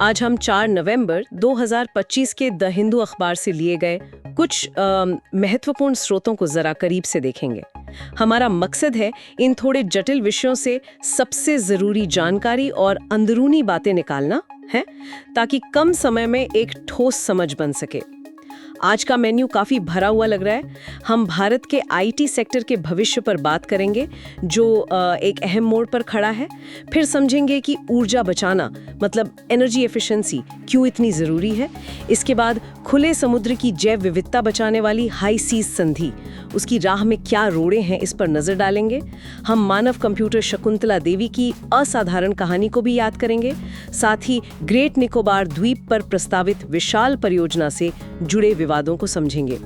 आज हम 4 नवंबर 2025 के द हिंदू अखबार से लिए गए कुछ महत्वपूर्ण स्रोतों को जरा करीब से देखेंगे। हमारा मकसद है इन थोड़े जटिल विषयों से सबसे जरूरी जानकारी और अंदरूनी बातें निकालना है, ताकि कम समय में एक ठोस समझ बन सके। आज का मेन्यू काफ़ी भरा हुआ लग रहा है। हम भारत के आईटी सेक्टर के भविष्य पर बात करेंगे, जो एक अहम मोड़ पर खड़ा है। फिर समझेंगे कि ऊर्जा बचाना मतलब एनर्जी एफिशिएंसी क्यों इतनी ज़रूरी है। इसके बाद खुले समुद्र की जैव विविधता बचाने वाली हाई सीज संधि, उसकी राह में क्या रोड़े हैं, इस पर नज़र डालेंगे। हम मानव कंप्यूटर शकुंतला देवी की असाधारण कहानी को भी याद करेंगे। साथ ही ग्रेट निकोबार द्वीप पर प्रस्तावित विशाल परियोजना से जुड़े विवादों को समझेंगे।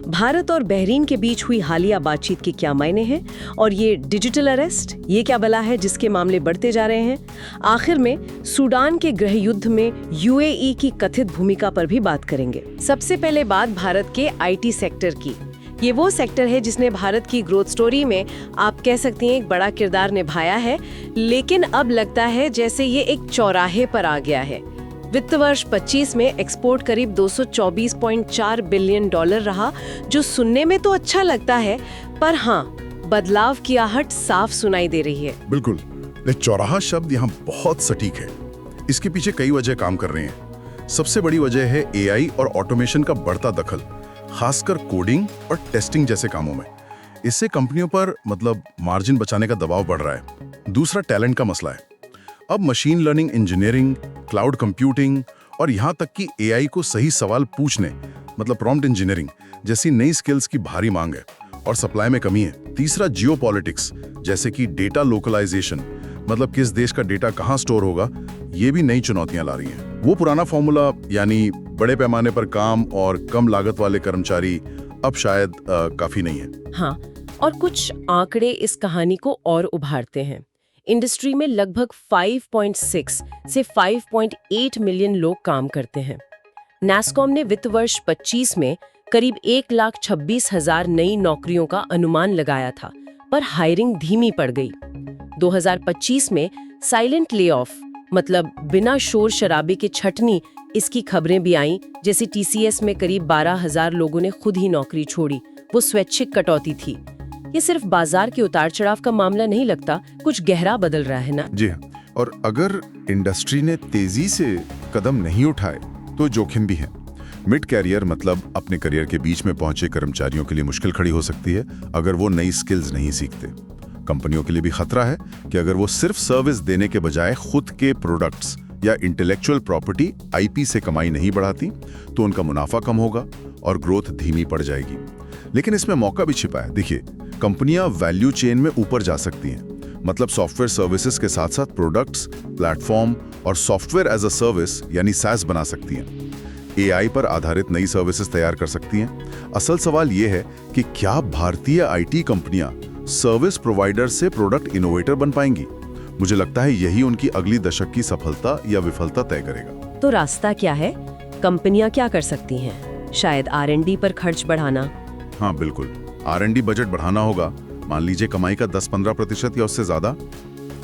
भारत और बहरीन के बीच हुई हालिया बातचीत के क्या मायने हैं, और ये डिजिटल अरेस्ट, ये क्या बला है जिसके मामले बढ़ते जा रहे हैं। आखिर में सूडान के गृह युद्ध में यूएई की कथित भूमिका पर भी बात करेंगे। सबसे पहले बात भारत के आईटी सेक्टर की। ये वो सेक्टर है जिसने भारत की ग्रोथ स्टोरी में आप कह सकती हैं एक बड़ा किरदार निभाया है, लेकिन अब लगता है जैसे ये एक चौराहे पर आ गया है। वित्त वर्ष 25 में एक्सपोर्ट करीब $224.4 बिलियन रहा, जो सुनने में तो अच्छा लगता है, पर हाँ, बदलाव की आहट साफ सुनाई दे रही है। बिल्कुल, ये चौराहा शब्द यहाँ बहुत सटीक है। इसके पीछे कई वजह काम कर रहे हैं। सबसे बड़ी वजह है एआई और ऑटोमेशन का बढ़ता दखल, खासकर कोडिंग और टेस्टिंग जैसे कामों में। इससे कंपनियों पर मार्जिन बचाने का दबाव बढ़ रहा है। दूसरा टैलेंट का मसला है। अब machine learning engineering, cloud computing और यहाँ तक कि एआई को सही सवाल पूछने प्रॉम्प्ट इंजीनियरिंग जैसी नई स्किल्स की भारी मांग है और सप्लाई में कमी है। तीसरा जियोपॉलिटिक्स, जैसे कि डेटा लोकलाइजेशन, किस देश का डेटा कहाँ स्टोर होगा, ये भी नई चुनौतियां ला रही हैं। वो पुराना फॉर्मूला, यानी बड़े पैमाने पर काम और कम लागत वाले कर्मचारी, अब शायद काफी नहीं है। हाँ, और कुछ आंकड़े इस कहानी को और उभारते हैं। इंडस्ट्री में लगभग 5.6 से 5.8 मिलियन लोग काम करते हैं। नैस्कॉम ने वित्त वर्ष 25 में करीब 1,26,000 नई नौकरियों का अनुमान लगाया था, पर हायरिंग धीमी पड़ गई। 2025 में साइलेंट लेऑफ, बिना शोर शराबे के छटनी, इसकी खबरें भी आईं, जैसे टीसीएस में करीब 12,000 लोगों ने खुद ही नौकरी छोड़ी। वो स्वैच्छिक कटौती थी। ये सिर्फ बाजार के उतार चढ़ाव का मामला नहीं लगता, कुछ गहरा बदल रहा है ना। जी हाँ, और अगर इंडस्ट्री ने तेजी से कदम नहीं उठाए तो जोखिम भी है। मिड कैरियर अपने करियर के बीच में पहुंचे कर्मचारियों के लिए मुश्किल खड़ी हो सकती है अगर वो नई स्किल्स नहीं सीखते। कंपनियों के लिए भी खतरा है कि अगर वो सिर्फ सर्विस देने के बजाय खुद के प्रोडक्ट्स या इंटेलेक्चुअल प्रॉपर्टी आईपी से कमाई नहीं बढ़ाती तो उनका मुनाफा कम होगा और ग्रोथ धीमी पड़ जाएगी। लेकिन इसमें मौका भी छिपा है। देखिए, कंपनियां वैल्यू चेन में ऊपर जा सकती हैं, सॉफ्टवेयर सर्विसेज के साथ साथ प्रोडक्ट्स, प्लेटफॉर्म और सॉफ्टवेयर एज अ सर्विस यानी SaaS बना सकती हैं। एआई पर आधारित नई सर्विसेज तैयार कर सकती हैं। असल सवाल यह है कि क्या भारतीय आईटी कंपनियां सर्विस प्रोवाइडर से प्रोडक्ट इनोवेटर बन पाएंगी? मुझे लगता है यही उनकी अगली दशक की सफलता या विफलता तय करेगा। तो रास्ता क्या है? कंपनियां क्या कर सकती हैं? शायद R&D पर खर्च बढ़ाना। हाँ बिल्कुल, R&D बजट बढ़ाना होगा। मान लीजिए कमाई का 10-15% या उससे ज्यादा।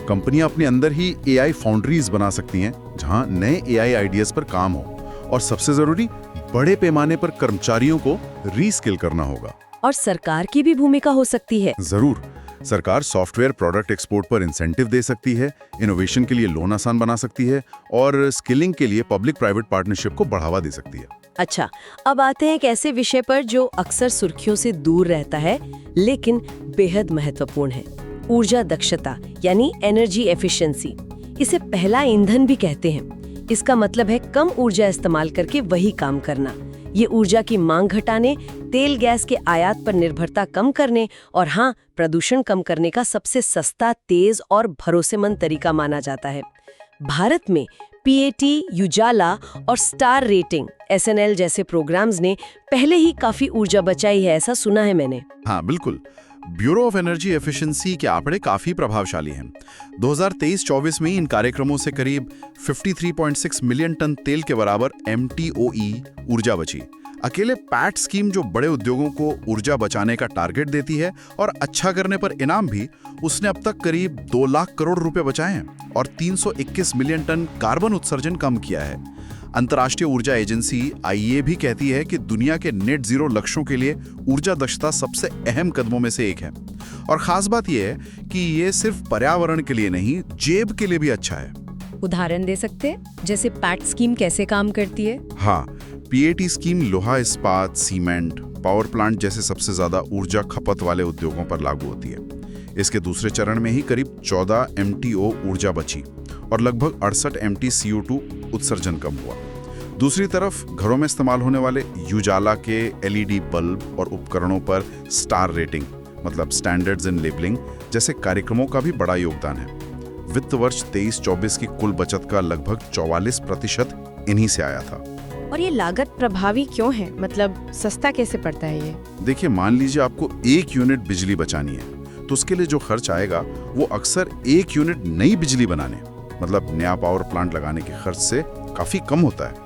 कंपनियां अपने अंदर ही एआई फाउंड्रीज बना सकती हैं, जहां नए एआई आइडियाज पर काम हो, और सबसे जरूरी, बड़े पैमाने पर कर्मचारियों को रीस्किल करना होगा। और सरकार की भी भूमिका हो सकती है। जरूर, सरकार सॉफ्टवेयर प्रोडक्ट एक्सपोर्ट पर इंसेंटिव दे सकती है, इनोवेशन के लिए लोन आसान बना सकती है और स्किलिंग के लिए पब्लिक प्राइवेट पार्टनरशिप को बढ़ावा दे सकती है। अच्छा, अब आते हैं एक ऐसे विषय पर जो अक्सर सुर्खियों से दूर रहता है, लेकिन बेहद महत्वपूर्ण है। ऊर्जा दक्षता यानी एनर्जी एफिशिएंसी। इसे पहला ईंधन भी कहते हैं। इसका मतलब है कम ऊर्जा इस्तेमाल करके वही काम करना। ये ऊर्जा की मांग घटाने, तेल गैस के आयात पर निर्भरता कम करने और हाँ, प्रदूषण कम करने का सबसे सस्ता, तेज और भरोसेमंद तरीका माना जाता है। भारत में पीएटी, उजाला और स्टार रेटिंग SNL जैसे प्रोग्राम्स ने पहले ही काफी ऊर्जा बचाई है, ऐसा सुना है मैंने। हाँ बिल्कुल, ब्यूरो ऑफ एनर्जी एफिशिएंसी के आंकड़े काफी प्रभावशाली हैं। 2023-24 में इन कार्यक्रमों से करीब 53.6 मिलियन टन तेल के बराबर MTOE ऊर्जा बची। अकेले पैट स्कीम जो बड़े उद्योगों को ऊर्जा बचाने का टारगेट देती है और अच्छा करने पर इनाम भी, उसने अब तक करीब 2 लाख करोड़ रुपए बचाए हैं और 321 मिलियन टन कार्बन उत्सर्जन कम किया है। अंतर्राष्ट्रीय ऊर्जा एजेंसी IEA भी कहती है कि दुनिया के नेट जीरो लक्ष्यों के लिए ऊर्जा दक्षता सबसे अहम कदमों में से एक है। और खास बात यह है कि ये सिर्फ पर्यावरण के लिए नहीं, जेब के लिए भी अच्छा है। उदाहरण दे सकते हैं, जैसे पैट स्कीम कैसे काम करती है? हाँ, PAT स्कीम लोहा इस्पात, सीमेंट, पावर प्लांट जैसे सबसे ज्यादा ऊर्जा खपत वाले उद्योगों पर लागू होती है। इसके दूसरे चरण में ही करीब 14 MTO ऊर्जा बची और लगभग 68 MT CO2 उत्सर्जन कम हुआ। दूसरी तरफ घरों में इस्तेमाल होने वाले उजाला के LED बल्ब और उपकरणों पर स्टार रेटिंग, मतलब स्टैंडर्ड्स इन लेबलिंग जैसे कार्यक्रमों का भी बड़ा योगदान है। वित्त वर्ष 23-24 की कुल बचत का लगभग 44% इन्हीं से आया था। और ये लागत प्रभावी क्यों है? मतलब सस्ता कैसे पड़ता है ये? देखिए, मान लीजिए आपको 1 यूनिट बिजली बचानी है, तो उसके लिए जो खर्च आएगा वो अक्सर 1 यूनिट नई बिजली बनाने, मतलब नया पावर प्लांट लगाने के खर्च से काफी कम होता है।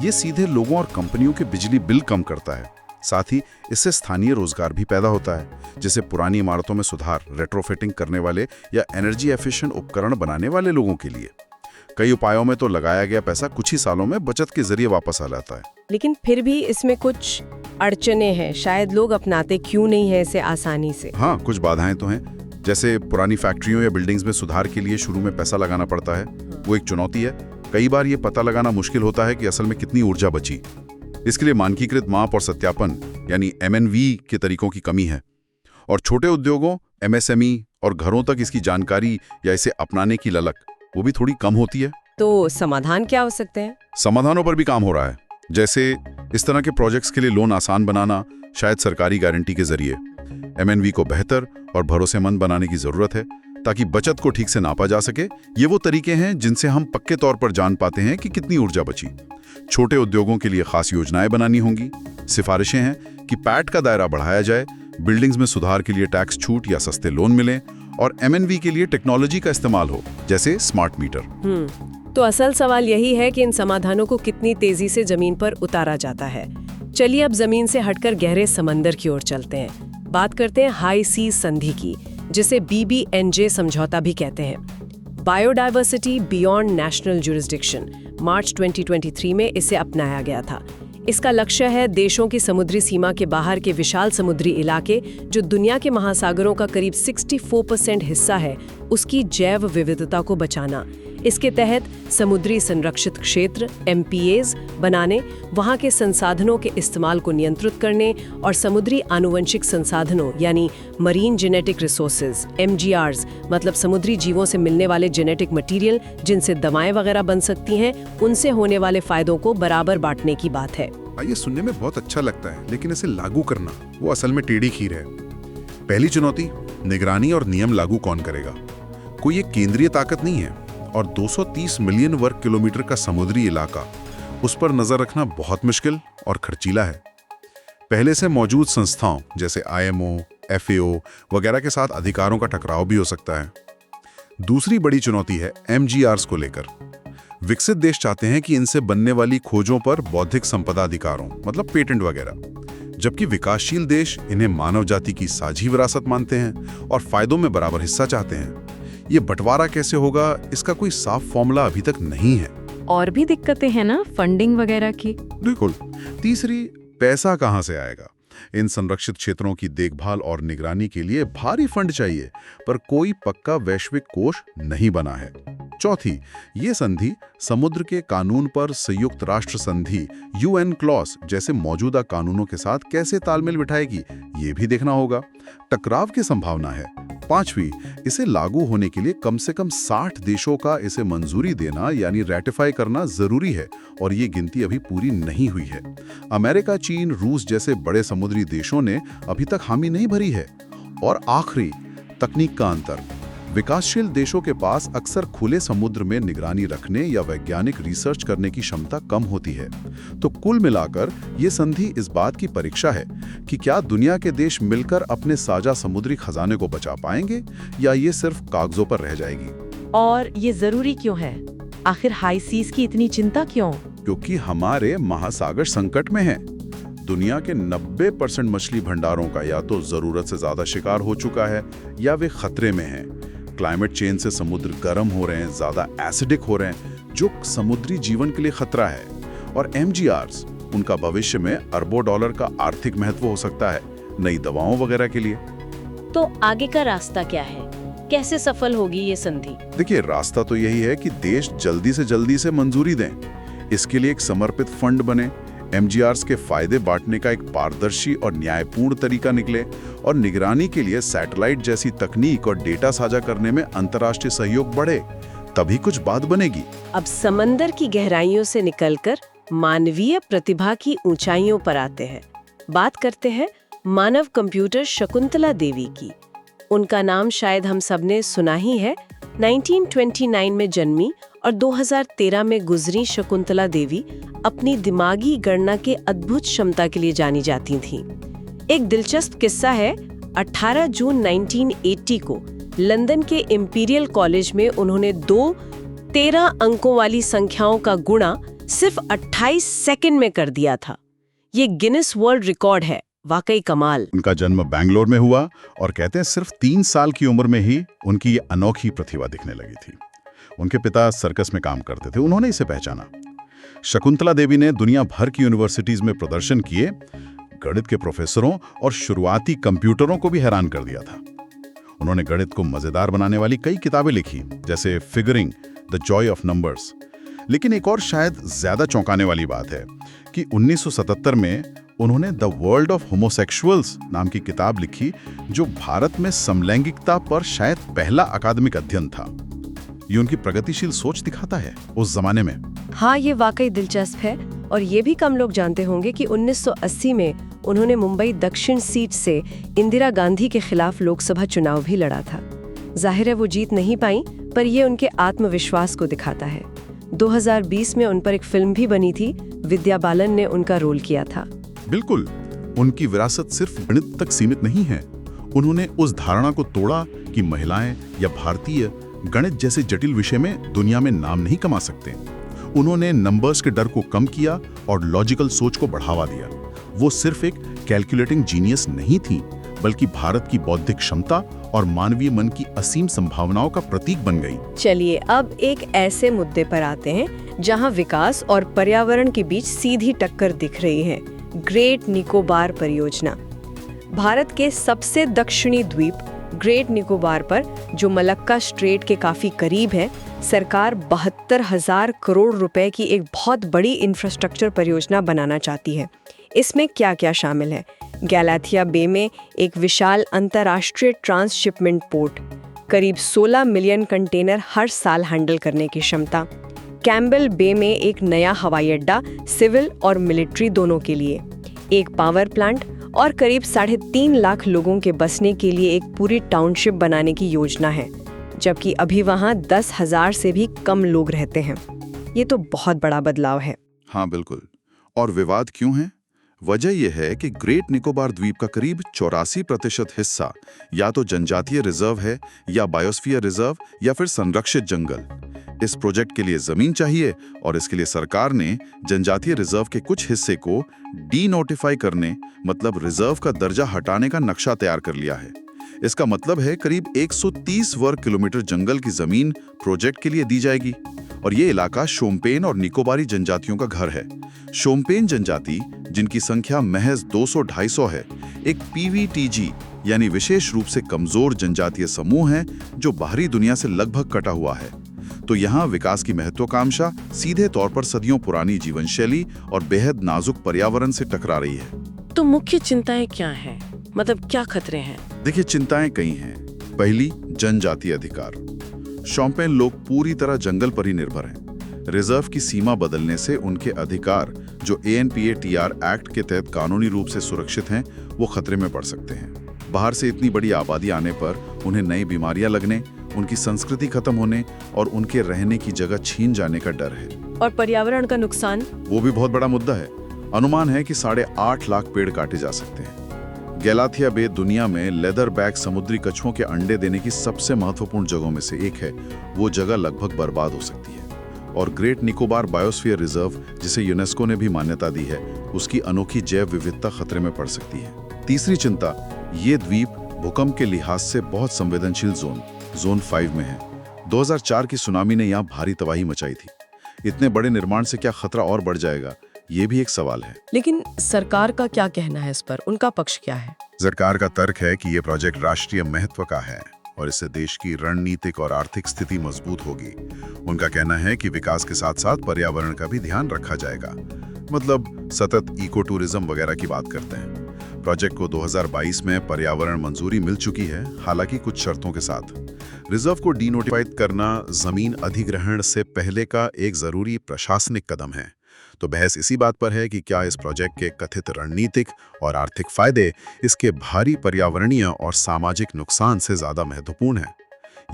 ये सीधे लोगों और कंपनियों के बिजली बिल कम करता है। साथ ही इससे स्थानीय रोजगार भी पैदा होता है, जैसे पुरानी इमारतों में सुधार, रेट्रोफिटिंग करने वाले या एनर्जी एफिशिएंट उपकरण बनाने वाले लोगों के लिए। कई उपायों में तो लगाया गया पैसा कुछ ही सालों में बचत के जरिए वापस आ जाता है। लेकिन फिर भी इसमें कुछ अड़चने हैं, शायद लोग अपनाते क्यों नहीं है इसे आसानी से? हाँ, कुछ बाधाएं तो हैं, जैसे पुरानी फैक्ट्रियों या बिल्डिंग्स में सुधार के लिए शुरू में पैसा लगाना पड़ता है, वो एक चुनौती है। कई बार ये पता लगाना मुश्किल होता है कि असल में कितनी ऊर्जा बची। इसके लिए मानकीकृत माप और सत्यापन यानी MNV के तरीकों की कमी है। और छोटे उद्योगों, MSME और घरों तक इसकी जानकारी या इसे अपनाने की ललक, वो भी थोड़ी कम होती है। तो समाधान क्या हो सकते हैं? समाधानों पर भी काम हो रहा है, जैसे इस तरह के प्रोजेक्ट्स के लिए लोन आसान बनाना, शायद सरकारी गारंटी के जरिए। MNV को बेहतर और भरोसेमंद बनाने की जरूरत है ताकि बचत को ठीक से नापा जा सके। ये वो तरीके हैं जिनसे हम पक्के तौर पर जान पाते हैं कि कितनी ऊर्जा बची। छोटे उद्योगों के लिए खास योजनाएं बनानी होंगी। सिफारिशें हैं कि पैट का दायरा बढ़ाया जाए, बिल्डिंग्स में सुधार के लिए टैक्स छूट या सस्ते लोन मिलें और MNV के लिए टेक्नोलॉजी का इस्तेमाल हो, जैसे स्मार्ट मीटर। तो असल सवाल यही है कि इन समाधानों को कितनी तेजी से जमीन पर उतारा जाता है। चलिए अब जमीन से हटकर गहरे समंदर की ओर चलते हैं। बात करते हैं हाई सी संधि की, जिसे BBNJ समझौता भी कहते हैं। बायोडायवर्सिटी बियॉन्ड नेशनल जुरिस्डिक्शन, मार्च 2023 में इसे अपनाया गया था। इसका लक्ष्य है देशों की समुद्री सीमा के बाहर के विशाल समुद्री इलाके, जो दुनिया के महासागरों का करीब 64% हिस्सा है, उसकी जैव विविधता को बचाना। इसके तहत समुद्री संरक्षित क्षेत्र MPAs बनाने, वहाँ के संसाधनों के इस्तेमाल को नियंत्रित करने और समुद्री आनुवंशिक संसाधनों यानी मरीन जेनेटिक रिसोर्सेज MGRs, मतलब समुद्री जीवों से मिलने वाले जेनेटिक मटेरियल जिनसे दवाएं वगैरह बन सकती हैं, उनसे होने वाले फायदों को बराबर बांटने की बात है। ये सुनने में बहुत अच्छा लगता है, लेकिन इसे लागू करना वो असल में टेढ़ी खीर है। पहली चुनौती, निगरानी और नियम लागू कौन करेगा? कोई एक केंद्रीय ताकत नहीं है और 230 मिलियन वर्ग किलोमीटर का समुद्री इलाका, उस पर नजर रखना बहुत मुश्किल और खर्चीला है। पहले से मौजूद संस्थाओं जैसे IMO, FAO वगैरह के साथ अधिकारों का टकराव भी हो सकता है। दूसरी बड़ी चुनौती है MGRs को लेकर। विकसित देश चाहते हैं कि इनसे बनने वाली खोजों पर बौद्धिक संपदा अधिकारों, मतलब पेटेंट वगैरह, जबकि विकासशील देश इन्हें मानव जाति की साझी विरासत मानते हैं और फायदों में बराबर हिस्सा चाहते हैं। ये बंटवारा कैसे होगा, इसका कोई साफ फॉर्मूला अभी तक नहीं है। और भी दिक्कतें हैं ना, फंडिंग वगैरह की। बिल्कुल। तीसरी, पैसा कहाँ से आएगा? इन संरक्षित क्षेत्रों की देखभाल और निगरानी के लिए भारी फंड चाहिए, पर कोई पक्का वैश्विक कोष नहीं बना है। चौथी, ये संधि समुद्र के कानून पर संयुक्त राष्ट्र संधि UN क्लॉज जैसे मौजूदा कानूनों के साथ कैसे तालमेल बिठाएगी, ये भी देखना होगा। टकराव की संभावना है। पांचवी, इसे लागू होने के लिए कम से कम 60 देशों का इसे मंजूरी देना यानी रैटिफाई करना जरूरी है और ये गिनती अभी पूरी नहीं हुई है। अमेरिका, चीन, रूस जैसे बड़े समुद्री देशों ने अभी तक हामी नहीं भरी है। और आखिरी, तकनीक का अंतर। विकासशील देशों के पास अक्सर खुले समुद्र में निगरानी रखने या वैज्ञानिक रिसर्च करने की क्षमता कम होती है। तो कुल मिलाकर ये संधि इस बात की परीक्षा है कि क्या दुनिया के देश मिलकर अपने साझा समुद्री खजाने को बचा पाएंगे या ये सिर्फ कागजों पर रह जाएगी। और ये जरूरी क्यों है? आखिर हाई सीज की इतनी चिंता क्यों? क्योंकि हमारे महासागर संकट में हैं। दुनिया के 90% मछली भंडारों का या तो जरूरत से ज्यादा शिकार हो चुका है या वे खतरे में हैं। क्लाइमेट चेंज से समुद्र गर्म हो रहे हैं, ज्यादा एसिडिक हो रहे हैं, जो समुद्री जीवन के लिए खतरा है। और MGRs, उनका भविष्य में अरबों डॉलर का आर्थिक महत्व हो सकता है, नई दवाओं वगैरह के लिए। तो आगे का रास्ता क्या है? कैसे सफल होगी ये संधि? देखिए, रास्ता तो यही है कि देश जल्दी से मंजूरी दें। इसके लिए एक समर्पित फंड बने, MGRs के फायदे बांटने का एक पारदर्शी और न्यायपूर्ण तरीका निकले, और निगरानी के लिए सैटेलाइट जैसी तकनीक और डेटा साझा करने में अंतर्राष्ट्रीय सहयोग बढ़े, तभी कुछ बात बनेगी। अब समंदर की गहराइयों से निकलकर मानवीय प्रतिभा की ऊंचाइयों पर आते हैं। बात करते हैं मानव कंप्यूटर शकुंतला देवी की। उनका नाम शायद हम सबने सुना ही है। 1929 में जन्मी और 2013 में गुजरी शकुंतला देवी अपनी दिमागी गणना के अद्भुत क्षमता के लिए जानी जाती थीं। एक दिलचस्प किस्सा है, 18 जून 1980 को लंदन के इंपीरियल कॉलेज में उन्होंने 13 अंकों वाली संख्याओं का गुणा सिर्फ 28 सेकंड में कर दिया था। ये गिनेस वर्ल्ड रिकॉर्ड है, वाकई कमाल। उनका जन्म बैंगलोर में हुआ और कहते हैं सिर्फ 3 साल की उम्र में ही उनकी ये अनोखी प्रतिभा दिखने लगी थी। उनके पिता सर्कस में काम करते थे, उन्होंने इसे पहचाना। शकुंतला देवी ने दुनिया भर की यूनिवर्सिटीज में प्रदर्शन किए, गणित के प्रोफेसरों और शुरुआती कंप्यूटरों को भी हैरान कर दिया था। उन्होंने गणित को मजेदार बनाने वाली कई किताबें लिखी, जैसे figuring the Joy of numbers. लेकिन एक और शायद ज्यादा चौंकाने वाली बात है कि 1977 में उन्होंने द वर्ल्ड ऑफ होमोसेक्सुअल्स नाम की किताब लिखी, जो भारत में समलैंगिकता पर शायद पहला अकादमिक अध्ययन था। ये उनकी प्रगतिशील सोच दिखाता है उस जमाने में। हाँ, ये वाकई दिलचस्प है। और ये भी कम लोग जानते होंगे कि 1980 में उन्होंने मुंबई दक्षिण सीट से इंदिरा गांधी के खिलाफ लोकसभा चुनाव भी लड़ा था। जाहिर है वो जीत नहीं पाई, पर ये उनके आत्मविश्वास को दिखाता है। 2020 में उन पर एक फिल्म भी बनी थी, विद्या बालन ने उनका रोल किया था। बिल्कुल, उनकी विरासत सिर्फ गणित तक सीमित नहीं है। उन्होंने उस धारणा को तोड़ा कि महिलाएं या भारतीय गणित जैसे जटिल विषय में दुनिया में नाम नहीं कमा सकते। उन्होंने नंबर्स के डर को कम किया और लॉजिकल सोच को बढ़ावा दिया। वो सिर्फ एक कैलकुलेटिंग जीनियस नहीं थी, बल्कि भारत की बौद्धिक क्षमता और मानवीय मन की असीम संभावनाओं का प्रतीक बन गई। चलिए अब एक ऐसे मुद्दे पर आते हैं जहां विकास और पर्यावरण के बीच सीधी टक्कर दिख रही है। ग्रेट निकोबार परियोजना। भारत के सबसे दक्षिणी द्वीप ग्रेट निकोबार पर, जो मलक्का स्ट्रेट के काफी करीब है, सरकार 72,000 करोड़ रुपए की एक बहुत बड़ी इंफ्रास्ट्रक्चर परियोजना बनाना चाहती है। इसमें क्या क्या शामिल है? गैलाथिया बे में एक विशाल अंतर्राष्ट्रीय ट्रांसशिपमेंट पोर्ट, करीब 16 मिलियन कंटेनर हर साल हैंडल करने की क्षमता। कैम्बल बे में एक नया हवाई अड्डा, सिविल और मिलिट्री दोनों के लिए, एक पावर प्लांट और करीब 3.5 लाख लोगों के बसने के लिए एक पूरी टाउनशिप बनाने की योजना है, जबकि अभी वहाँ 10,000 से भी कम लोग रहते हैं। ये तो बहुत बड़ा बदलाव है। हाँ बिल्कुल। और विवाद क्यों है? वजह यह है कि ग्रेट निकोबार द्वीप का करीब 84% हिस्सा या तो जनजातीय रिजर्व है, या बायोस्फीयर रिजर्व, या फिर संरक्षित जंगल। इस प्रोजेक्ट के लिए जमीन चाहिए और इसके लिए सरकार ने जनजातीय रिजर्व के कुछ हिस्से को डी नोटिफाई करने, मतलब रिजर्व का दर्जा हटाने का नक्शा तैयार कर लिया है। इसका मतलब है करीब 130 वर्ग किलोमीटर जंगल की जमीन प्रोजेक्ट के लिए दी जाएगी। और ये इलाका शोम्पेन और निकोबारी जनजातियों का घर है। शोम्पेन जनजाति, जिनकी संख्या महज 200-250 है, एक PVTG यानी विशेष रूप से कमजोर जनजातीय समूह है, जो बाहरी दुनिया से लगभग कटा हुआ है। तो यहाँ विकास की महत्वाकांक्षा सीधे तौर पर सदियों पुरानी जीवन शैली और बेहद नाजुक पर्यावरण से टकरा रही है। तो मुख्य चिंताएं क्या हैं? मतलब क्या खतरे हैं? देखिए, चिंताएं कई हैं। पहली, जनजातीय अधिकार। शोम्पेन लोग पूरी तरह जंगल पर ही निर्भर हैं। रिजर्व की सीमा बदलने से उनके अधिकार, जो ANPATR एक्ट के तहत कानूनी रूप से सुरक्षित हैं, वो खतरे में पड़ सकते हैं। बाहर से इतनी बड़ी आबादी आने पर उन्हें नई बीमारियां लगने, उनकी संस्कृति खत्म होने और उनके रहने की जगह छीन जाने का डर है। और पर्यावरण का नुकसान? वो भी बहुत बड़ा मुद्दा है। अनुमान है कि 8.5 लाख पेड़ काटे जा सकते हैं। गैलाथिया बे दुनिया में लेदर बैक समुद्री कछुओं के अंडे देने की सबसे महत्वपूर्ण जगहों में से एक है। वो जगह लगभग बर्बाद हो सकती है। और ग्रेट निकोबार बायोस्फीयर रिजर्व, जिसे यूनेस्को ने भी मान्यता दी है, उसकी अनोखी जैव विविधता खतरे में पड़ सकती है। तीसरी चिंता, ये द्वीप भूकंप के लिहाज से बहुत संवेदनशील जोन 5 में है। 2004 की सुनामी ने यहाँ भारी तबाही मचाई थी। इतने बड़े निर्माण से क्या खतरा और बढ़ जाएगा, ये भी एक सवाल है। लेकिन सरकार का क्या कहना है इस पर, उनका पक्ष क्या है? सरकार का तर्क है कि ये प्रोजेक्ट राष्ट्रीय महत्व का है और इससे देश की रणनीतिक और आर्थिक स्थिति मजबूत होगी। उनका कहना है कि विकास के साथ साथ पर्यावरण का भी ध्यान रखा जाएगा, मतलब सतत इको टूरिज्म वगैरह की बात करते हैं। प्रोजेक्ट को 2022 में पर्यावरण मंजूरी मिल चुकी है, हालांकि कुछ शर्तों के साथ। रिजर्व को डीनोटिफाइड करना जमीन अधिग्रहण से पहले का एक जरूरी प्रशासनिक कदम है। तो बहस इसी बात पर है कि क्या इस प्रोजेक्ट के कथित रणनीतिक और आर्थिक फायदे इसके भारी पर्यावरणीय और सामाजिक नुकसान से ज्यादा महत्वपूर्ण है।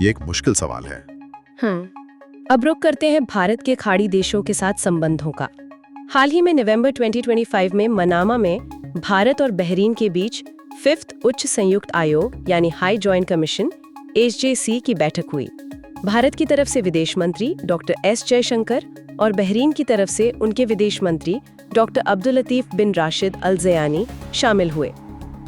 ये एक मुश्किल सवाल है। अब रुक करते हैं भारत के खाड़ी देशों के साथ संबंधों का। हाल ही में नवंबर 2025 में मनामा में भारत और बहरीन के बीच 5th उच्च संयुक्त आयोग यानी हाई जॉइंट कमीशन HJC की बैठक हुई। भारत की तरफ से विदेश मंत्री डॉक्टर S जयशंकर और बहरीन की तरफ से उनके विदेश मंत्री डॉक्टर अब्दुल लतीफ बिन राशिद अल ज़यानी शामिल हुए।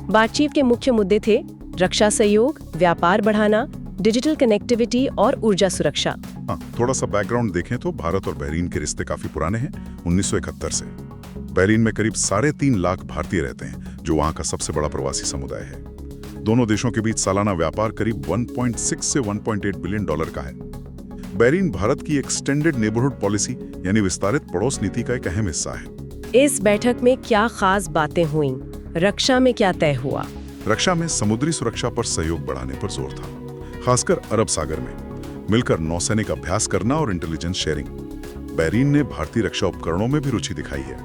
बातचीत के मुख्य मुद्दे थे रक्षा सहयोग, व्यापार बढ़ाना, डिजिटल कनेक्टिविटी और ऊर्जा सुरक्षा। थोड़ा सा बैकग्राउंड देखें तो भारत और बहरीन के रिश्ते काफी पुराने हैं, 1971 से। बहरीन में करीब 3.5 लाख भारतीय रहते हैं, जो वहाँ का सबसे बड़ा प्रवासी समुदाय है। दोनों देशों के बीच सालाना व्यापार करीब 1.6 से 1.8 बिलियन डॉलर का है। बहरीन भारत की एक्सटेंडेड नेबरहुड पॉलिसी यानी विस्तारित पड़ोस नीति का एक अहम हिस्सा है। इस बैठक में क्या खास बातें हुईं? रक्षा में क्या तय हुआ? रक्षा में समुद्री सुरक्षा पर सहयोग बढ़ाने पर जोर था, खासकर अरब सागर में मिलकर नौसैनिक अभ्यास करना और इंटेलिजेंस शेयरिंग। बहरीन ने भारतीय रक्षा उपकरणों में भी रुचि दिखाई है।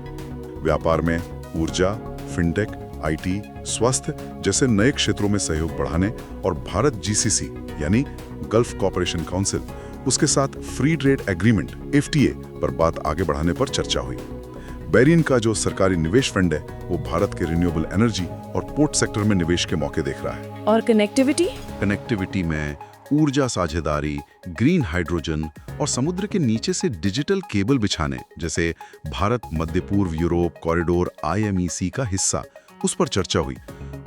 व्यापार में ऊर्जा, फिनटेक, IT, स्वास्थ्य जैसे नए क्षेत्रों में सहयोग बढ़ाने और भारत GCC यानी गल्फ कोऑपरेशन काउंसिल, उसके साथ फ्री ट्रेड एग्रीमेंट FTA पर बात आगे बढ़ाने पर चर्चा हुई। बहरीन का जो सरकारी निवेश फंड है वो भारत के रिन्यूएबल एनर्जी और पोर्ट सेक्टर में निवेश के मौके देख रहा है। और कनेक्टिविटी में ऊर्जा साझेदारी, ग्रीन हाइड्रोजन और समुद्र के नीचे से डिजिटल केबल बिछाने जैसे भारत मध्य पूर्व यूरोप कॉरिडोर IMEC का हिस्सा, उस पर चर्चा हुई।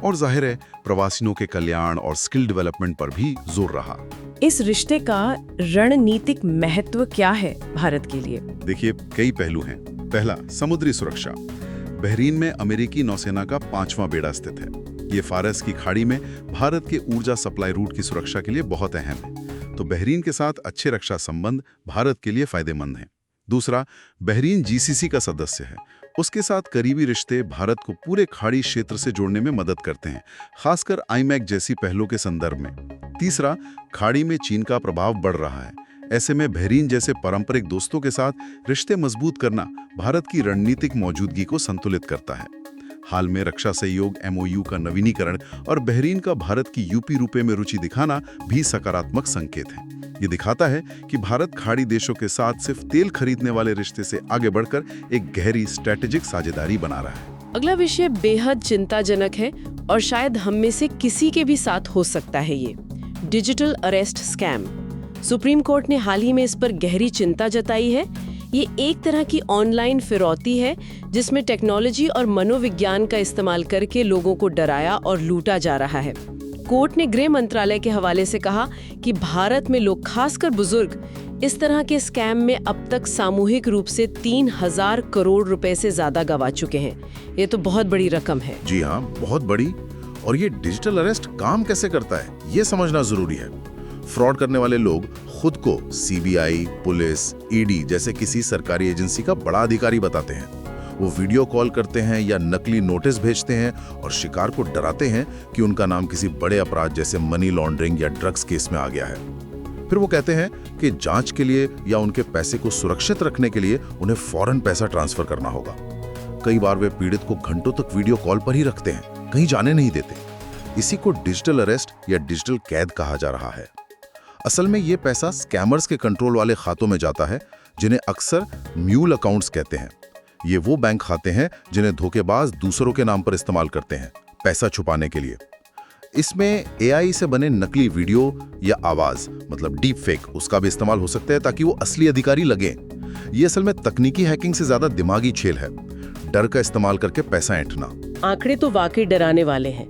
और जाहिर है प्रवासियों के कल्याण और स्किल डेवलपमेंट पर भी जोर रहा। इस रिश्ते का रणनीतिक महत्व क्या है भारत के लिए? देखिए, कई पहलू हैं। पहला, समुद्री सुरक्षा। बहरीन में अमेरिकी नौसेना का 5वां बेड़ा स्थित है। ये फारस की खाड़ी में भारत के ऊर्जा सप्लाई रूट की सुरक्षा के लिए बहुत अहम है। तो बहरीन के साथ अच्छे रक्षा संबंध भारत के लिए फायदेमंद हैं। दूसरा, बहरीन GCC का सदस्य है। उसके साथ करीबी रिश्ते भारत को पूरे खाड़ी क्षेत्र से जोड़ने में मदद करते हैं, खासकर IMEC जैसी पहलों के संदर्भ में। तीसरा, खाड़ी में चीन का प्रभाव बढ़ रहा है। ऐसे में बहरीन जैसे पारंपरिक दोस्तों के साथ रिश्ते मजबूत करना भारत की रणनीतिक मौजूदगी को संतुलित करता है। हाल में रक्षा सहयोग MOU का नवीनीकरण और बहरीन का भारत की UP रुपए में रुचि दिखाना भी सकारात्मक संकेत है। ये दिखाता है कि भारत खाड़ी देशों के साथ सिर्फ तेल खरीदने वाले रिश्ते से आगे बढ़कर एक गहरी स्ट्रेटेजिक साझेदारी बना रहा है। अगला विषय बेहद चिंताजनक है और शायद हम में से किसी के भी साथ हो सकता है। ये digital arrest scam. Supreme court ने हाल ही में इस पर गहरी चिंता जताई है। ये एक तरह की ऑनलाइन फिरौती है जिसमें टेक्नोलॉजी और मनोविज्ञान का इस्तेमाल करके लोगों को डराया और लूटा जा रहा है। कोर्ट ने गृह मंत्रालय के हवाले से कहा कि भारत में लोग, खासकर बुजुर्ग, इस तरह के स्कैम में अब तक सामूहिक रूप से 3000 करोड़ रुपए से ज्यादा गंवा चुके हैं। ये तो बहुत बड़ी रकम है। जी हाँ, बहुत बड़ी। और ये डिजिटल अरेस्ट काम कैसे करता है, ये समझना जरूरी है। फ्रॉड करने वाले लोग खुद को CBI, पुलिस, ED जैसे किसी सरकारी एजेंसी का बड़ा अधिकारी बताते हैं। वो वीडियो कॉल करते हैं या नकली नोटिस भेजते हैं और शिकार को डराते हैं कि उनका नाम किसी बड़े अपराध जैसे मनी लॉन्ड्रिंग या ड्रग्स केस में आ गया है। फिर वो कहते हैं कि जांच के लिए या उनके पैसे को सुरक्षित रखने के लिए उन्हें फौरन पैसा ट्रांसफर करना होगा। कई बार वे पीड़ित को घंटों तक वीडियो कॉल पर ही रखते हैं, कहीं जाने नहीं देते। इसी को डिजिटल अरेस्ट या डिजिटल कैद कहा जा रहा है। असल में ये पैसा स्कैमर्स के कंट्रोल वाले खातों में जाता है, जिन्हें अक्सर म्यूल अकाउंट्स कहते हैं। ये वो बैंक खाते हैं जिन्हें धोखेबाज दूसरों के नाम पर इस्तेमाल करते हैं पैसा छुपाने के लिए। इसमें एआई से बने नकली वीडियो या आवाज मतलब डीप फेक उसका भी इस्तेमाल हो सकता है ताकि वो असली अधिकारी लगे। ये असल में तकनीकी हैकिंग से ज्यादा दिमागी खेल है, डर का इस्तेमाल करके पैसा ऐंठना। आंकड़े तो वाकई डराने वाले हैं।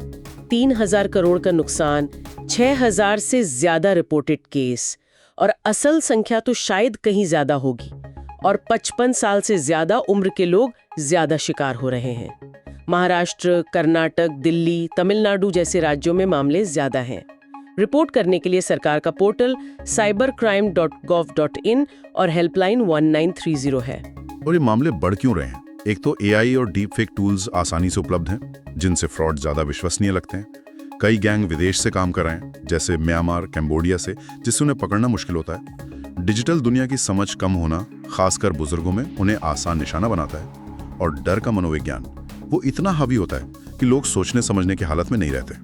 3000 करोड़ का नुकसान, 6000 से ज्यादा रिपोर्टेड केस, और असल संख्या तो शायद कहीं ज्यादा होगी। और 55 साल से ज्यादा उम्र के लोग ज्यादा शिकार हो रहे हैं। महाराष्ट्र, कर्नाटक, दिल्ली, तमिलनाडु जैसे राज्यों में मामले ज्यादा हैं। रिपोर्ट करने के लिए सरकार का पोर्टल cybercrime.gov.in और हेल्पलाइन 1930 है। और ये मामले बढ़ क्यों रहे हैं? एक तो एआई और डीप फेक टूल्स आसानी से उपलब्ध हैं, जिनसे फ्रॉड ज्यादा विश्वसनीय लगते हैं। कई गैंग विदेश से काम कर रहे हैं, जैसे म्यांमार, कैम्बोडिया से, जिससे उन्हें पकड़ना मुश्किल होता है। डिजिटल दुनिया की समझ कम होना, खासकर बुजुर्गों में, उन्हें आसान निशाना बनाता है। और डर का मनोविज्ञान वो इतना हावी होता है कि लोग सोचने समझने की हालत में नहीं रहते।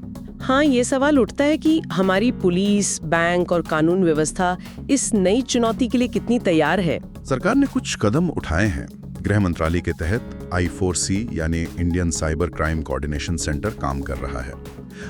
हाँ, ये सवाल उठता है कि हमारी पुलिस, बैंक और कानून व्यवस्था इस नई चुनौती के लिए कितनी तैयार है। सरकार ने कुछ कदम उठाए हैं। गृह मंत्रालय के तहत I4C यानी Indian cyber crime coordination centre काम कर रहा है।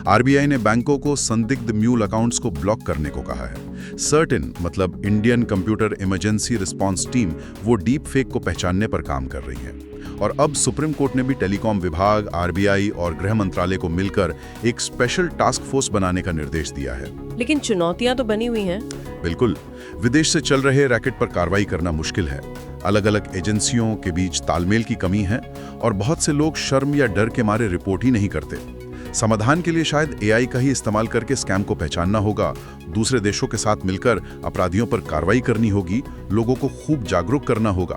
आरबीआई ने बैंकों को संदिग्ध म्यूल अकाउंट्स को ब्लॉक करने को कहा है। सर्टेन मतलब Indian computer emergency response team वो डीप फेक को पहचानने पर काम कर रही है। और अब सुप्रीम कोर्ट ने भी टेलीकॉम विभाग, आरबीआई और गृह मंत्रालय को मिलकर एक स्पेशल टास्क फोर्स बनाने का निर्देश दिया है। लेकिन चुनौतियां तो बनी हुई हैं। बिल्कुल, विदेश से चल रहे रैकेट पर कार्रवाई करना मुश्किल है। अलग अलग एजेंसियों के बीच तालमेल की कमी है और बहुत से लोग शर्म या डर के मारे रिपोर्ट ही नहीं करते। समाधान के लिए शायद एआई का ही इस्तेमाल करके स्कैम को पहचानना होगा, दूसरे देशों के साथ मिलकर अपराधियों पर कार्रवाई करनी होगी, लोगों को खूब जागरूक करना होगा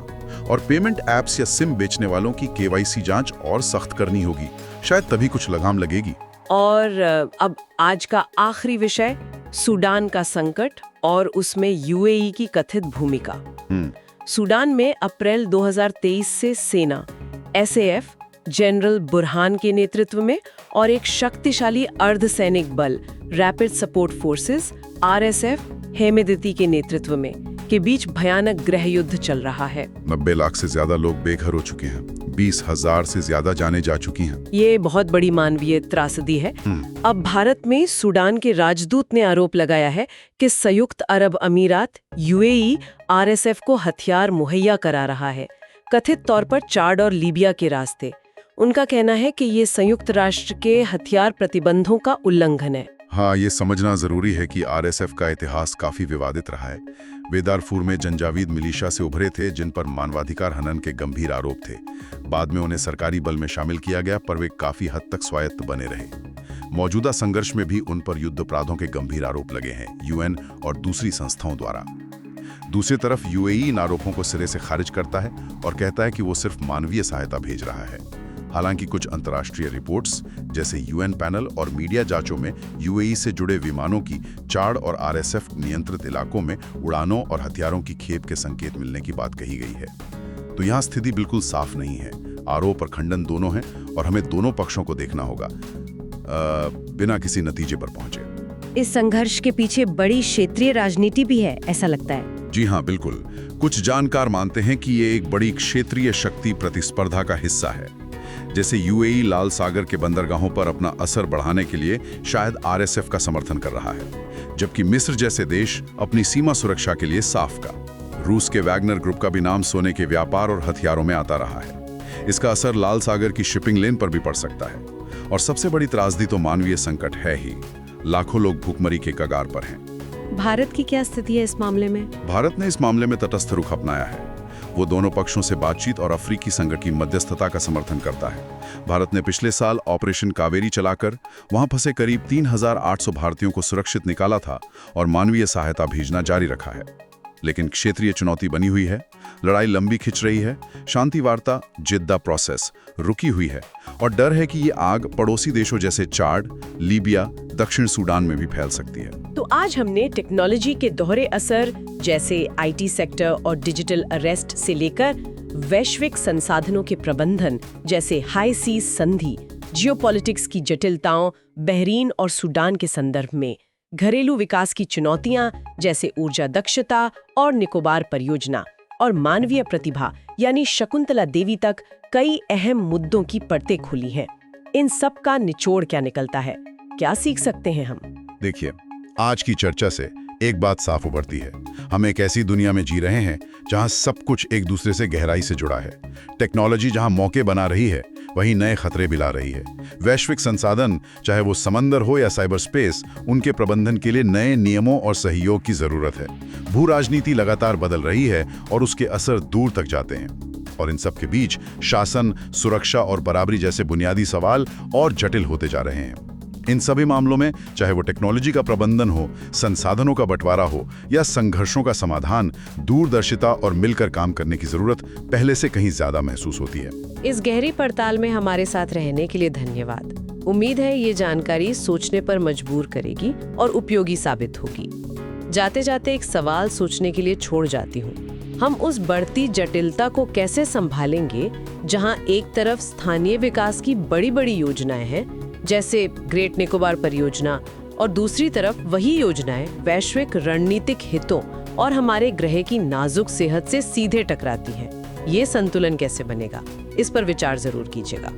और पेमेंट ऐप्स या सिम बेचने वालों की केवाईसी जांच और सख्त करनी होगी। शायद तभी कुछ लगाम लगेगी। और अब आज का आखिरी विषय, सूडान का संकट और उसमें यूएई की कथित भूमिका। सूडान में अप्रैल 2023 से सेना, एसएएफ, जनरल बुरहान के नेतृत्व में और एक शक्तिशाली अर्धसैनिक बल, रैपिड सपोर्ट फोर्सेस, आरएसएफ, हेमेदिती के नेतृत्व में के बीच भयानक गृह युद्ध चल रहा है। 90 लाख से ज्यादा लोग बेघर हो चुके हैं, 20,000 से ज्यादा जानें जा चुकी हैं। ये बहुत बड़ी मानवीय त्रासदी है। अब भारत में सूडान के राजदूत ने आरोप लगाया है कि संयुक्त अरब अमीरात, यूएई, आरएसएफ को हथियार मुहैया करा रहा है, कथित तौर पर चाड और लीबिया के रास्ते। उनका कहना है कि ये संयुक्त राष्ट्र के हथियार प्रतिबंधों का उल्लंघन है। हाँ, ये समझना जरूरी है कि आरएसएफ का इतिहास काफी विवादित रहा है। वे दारफूर में जनजावीद मिलिशिया से उभरे थे, जिन पर मानवाधिकार हनन के गंभीर आरोप थे। बाद में उन्हें सरकारी बल में शामिल किया गया, पर वे काफी हद तक स्वायत्त बने रहे। मौजूदा संघर्ष में भी उन पर युद्ध अपराधों के गंभीर आरोप लगे हैं, यूएन और दूसरी संस्थाओं द्वारा। दूसरी तरफ यूएई इन आरोपों को सिरे से खारिज करता है और कहता है कि वो सिर्फ मानवीय सहायता भेज रहा है। हालांकि कुछ अंतर्राष्ट्रीय रिपोर्ट्स जैसे यूएन पैनल और मीडिया जांचों में यूएई से जुड़े विमानों की चाड और आरएसएफ नियंत्रित इलाकों में उड़ानों और हथियारों की खेप के संकेत मिलने की बात कही गई है। तो यहाँ स्थिति बिल्कुल साफ नहीं है। आरोप और खंडन दोनों हैं और हमें दोनों पक्षों को देखना होगा बिना किसी नतीजे पर पहुंचे। इस संघर्ष के पीछे बड़ी क्षेत्रीय राजनीति भी है, ऐसा लगता है। जी हाँ, बिल्कुल। कुछ जानकार मानते हैं कि ये एक बड़ी क्षेत्रीय शक्ति प्रतिस्पर्धा का हिस्सा है। जैसे यूएई लाल सागर के बंदरगाहों पर अपना असर बढ़ाने के लिए शायद आरएसएफ का समर्थन कर रहा है, जबकि मिस्र जैसे देश अपनी सीमा सुरक्षा के लिए साफ का। रूस के वैगनर ग्रुप का भी नाम सोने के व्यापार और हथियारों में आता रहा है। इसका असर लाल सागर की शिपिंग लेन पर भी पड़ सकता है। और सबसे बड़ी त्रासदी तो मानवीय संकट है ही। लाखों लोग भूखमरी के कगार पर हैं। भारत की क्या स्थिति है इस मामले में? भारत ने इस मामले में तटस्थ रुख अपनाया है। वो दोनों पक्षों से बातचीत और अफ्रीकी संघ की मध्यस्थता का समर्थन करता है। भारत ने पिछले साल ऑपरेशन कावेरी चलाकर वहां फंसे करीब 3,800 भारतीयों को सुरक्षित निकाला था और मानवीय सहायता भेजना जारी रखा है। लेकिन क्षेत्रीय चुनौती बनी हुई है। लड़ाई लंबी खिंच रही है। शांति वार्ता जिद्दा प्रोसेस रुकी हुई है और डर है कि ये आग पड़ोसी देशों जैसे चाड, लीबिया, दक्षिण सूडान में भी फैल सकती है। तो आज हमने टेक्नोलॉजी के दोहरे असर जैसे आईटी सेक्टर और डिजिटल अरेस्ट से लेकर वैश्विक संसाधनों के प्रबंधन जैसे हाई सीज संधि, जियोपॉलिटिक्स की जटिलताओं बहरीन और सूडान के संदर्भ में, घरेलू विकास की चुनौतियां जैसे ऊर्जा दक्षता और निकोबार परियोजना, और मानवीय प्रतिभा यानी शकुंतला देवी तक कई अहम मुद्दों की परतें खुली हैं। इन सब का निचोड़ क्या निकलता है? क्या सीख सकते हैं हम? देखिए, आज की चर्चा से एक बात साफ उभरती है। हम एक ऐसी दुनिया में जी रहे हैं जहां सब कुछ एक दूसरे से गहराई से जुड़ा है। टेक्नोलॉजी जहां मौके बना रही है, वहीं नए खतरे भी ला रही है। वैश्विक संसाधन, चाहे वो समंदर हो या साइबर स्पेस, उनके प्रबंधन के लिए नए नियमों और सहयोग की जरूरत है। भू राजनीति लगातार बदल रही है और उसके असर दूर तक जाते हैं। और इन सब के बीच शासन, सुरक्षा और बराबरी जैसे बुनियादी सवाल और जटिल होते जा रहे हैं। इन सभी मामलों में, चाहे वो टेक्नोलॉजी का प्रबंधन हो, संसाधनों का बंटवारा हो या संघर्षों का समाधान, दूरदर्शिता और मिलकर काम करने की जरूरत पहले से कहीं ज्यादा महसूस होती है। इस गहरी पड़ताल में हमारे साथ रहने के लिए धन्यवाद। उम्मीद है ये जानकारी सोचने पर मजबूर करेगी और उपयोगी साबित होगी। जाते जाते एक सवाल सोचने के लिए छोड़ जाती हूँ। हम उस बढ़ती जटिलता को कैसे संभालेंगे जहाँ एक तरफ स्थानीय विकास की बड़ी बड़ी योजनाएं हैं, जैसे ग्रेट निकोबार परियोजना, और दूसरी तरफ वही योजनाएं वैश्विक रणनीतिक हितों और हमारे ग्रह की नाजुक सेहत से सीधे टकराती हैं। ये संतुलन कैसे बनेगा, इस पर विचार जरूर कीजिएगा।